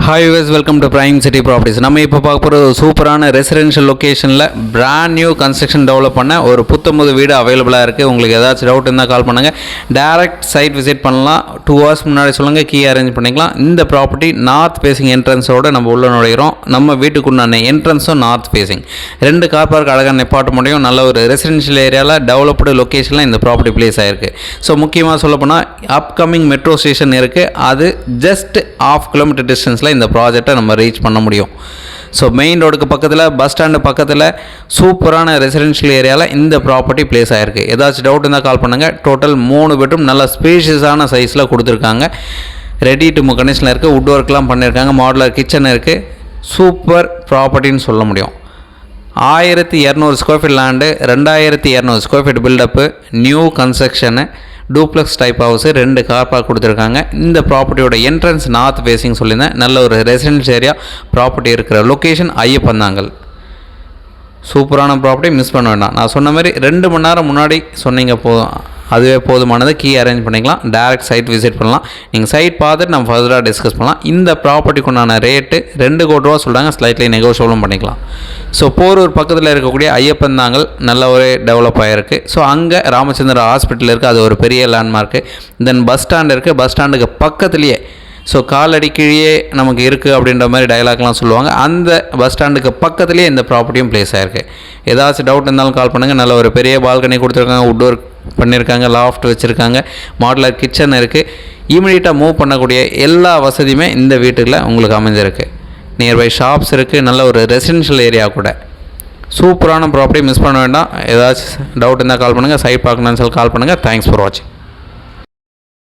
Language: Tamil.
Hi viewers, welcome to Prime City Properties. நம்ம இப்போ பார்க்க போகிற சூப்பரான ரெசிடென்ஷியல் லொக்கேஷனில் பிராண்ட் நியூ கன்ஸ்ட்ரக்ஷன் டெவலப் பண்ண ஒரு புத்தம்புது வீடு அவைலபிளாக இருக்குது. உங்களுக்கு ஏதாச்சும் டவுட் இருந்தால் கால் பண்ணுங்கள். டேரக்ட் சைட் விசிட் பண்ணலாம். 2 hours முன்னாடி சொல்லுங்கள், கீ அரேஞ்ச் பண்ணிக்கலாம். இந்த ப்ராப்பர்ட்டி நார்த் ஃபேஸிங் என்ட்ரன்ஸோடு நம்ம உள்ள நுழைகிறோம். நம்ம வீட்டுக்குண்டான என்ட்ரன்ஸும் நார்த் ஃபேஸிங். 2 கார் பார்க் அழகாக நிப்பாட்ட முடியும். நல்ல ஒரு ரெசிடென்ஷியல் ஏரியாவில் டெவலப்டு லொக்கேஷனில் இந்த ப்ராப்பர்ட்டி பிளேஸ் ஆகிருக்கு. ஸோ முக்கியமாக சொல்லப்போனால் அப்கமிங் மெட்ரோ ஸ்டேஷன் இருக்குது. அது ஜஸ்ட் 1/2 கிலோமீட்டர் டிஸ்டன்ஸில் இந்த ப்ராஜெக்டை நம்ம ரீச் பண்ண முடியும். ஸோ மெயின் ரோடுக்கு பக்கத்தில், பஸ் ஸ்டாண்டு பக்கத்தில் சூப்பரான ரெசிடென்ஷியல் ஏரியாவில் இந்த ப்ராப்பர்ட்டி பிளேஸ் ஆகிருக்கு. ஏதாச்சும் டவுட் இருந்தால் கால் பண்ணுங்கள். டோட்டல் 3 பெட்ரூம் நல்ல ஸ்பேஷியஸான சைஸில் கொடுத்துருக்காங்க. ரெடி டு மூவ் கண்டிஷனில் இருக்குது. வுட் ஒர்க்லாம் பண்ணியிருக்காங்க. மாடுலர் கிச்சன் இருக்குது. சூப்பர் ப்ராப்பர்ட்டின்னு சொல்ல முடியும். 1200 square feet land, 2200 square feet buildup, new construction, duplex type house, 2 car park கொடுத்துருக்காங்க. இந்த ப்ராப்பர்ட்டியோட என்ட்ரன்ஸ் நார்த் ஃபேஸிங் சொல்லியிருந்தேன். நல்ல ஒரு ரெசிடென்ஷியல் ஏரியா. ப்ராப்பர்ட்டி இருக்கிற லொக்கேஷன் ஐயப்பந்தாங்கல். சூப்பரான ப்ராப்பர்ட்டி, மிஸ் பண்ண வேண்டாம். நான் சொன்ன மாதிரி 2 மணி நேரம் முன்னாடி சொன்னீங்க போதும், அதுவே போதுமானது. கீ அரேஞ்ச் பண்ணிக்கலாம். டேரக்ட் சைட் விசிட் பண்ணலாம். நீங்கள் சைட் பார்த்துட்டு நம்ம ஃபர்தராக டிஸ்கஸ் பண்ணலாம். இந்த ப்ராப்பர்ட்டிக்குண்டான ரேட்டு 2 கோடி ரூபா சொல்கிறாங்க. ஸ்லைட்லி நெகோஷியபிளும் பண்ணிக்கலாம். ஸோ போரூர் பக்கத்தில் இருக்கக்கூடிய ஐயப்பந்தாங்கல் நல்ல ஒரு டெவலப் ஆகிருக்கு. ஸோ அங்கே ராமச்சந்திர ஹாஸ்பிட்டல் இருக்குது. அது ஒரு பெரிய லேண்ட்மார்க்கு. தென் பஸ் ஸ்டாண்ட் இருக்குது. பஸ் ஸ்டாண்டுக்கு பக்கத்துலேயே, ஸோ காலடி கீழே நமக்கு இருக்குது அப்படின்ற மாதிரி டயலாக்லாம் சொல்லுவாங்க. அந்த பஸ் ஸ்டாண்டுக்கு பக்கத்துலேயே இந்த ப்ராப்பர்ட்டியும் பிளேஸ் ஆகிருக்கு. ஏதாச்சும் டவுட் இருந்தாலும் கால் பண்ணுங்கள். நல்ல ஒரு பெரிய பால்கனி கொடுத்துருக்காங்க. வுட் ஒர்க் பண்ணியிருக்காங்க. லாஃப்ட் வச்சுருக்காங்க. மாடுலர் கிச்சன் இருக்குது. இமீடியட்டாக மூவ் பண்ணக்கூடிய எல்லா வசதியுமே இந்த வீட்டுக்குள்ள உங்களுக்கு அமைஞ்சிருக்கு. நியர்பை ஷாப்ஸ் இருக்குது. நல்ல ஒரு ரெசிடென்ஷியல் ஏரியா கூட. சூப்பரான ப்ராப்பர்ட்டி, மிஸ் பண்ண வேண்டாம். ஏதாச்சும் டவுட் இருந்தால் கால் பண்ணுங்கள். சைட் பார்க்கணும்னு சொல்லி கால் பண்ணுங்கள். தேங்க்ஸ் ஃபார் வாட்சிங்.